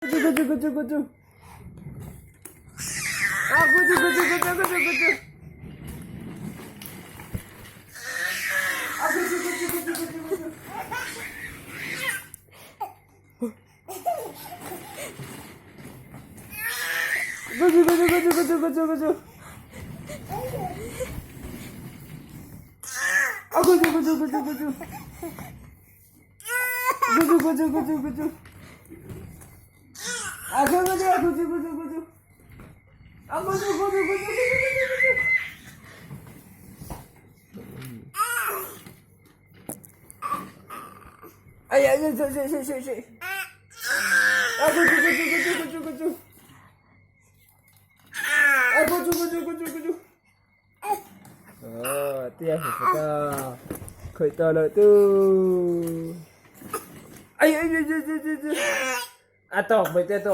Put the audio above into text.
Kucu. Ah, kucu. Ah, kucu. Kucu. Ah, kucu. Kucu. Kucu. Ay, sí. Kucu. Kucu. Oh, tu yang suka. Kau tahu tu. Ay. Atok, betul tu.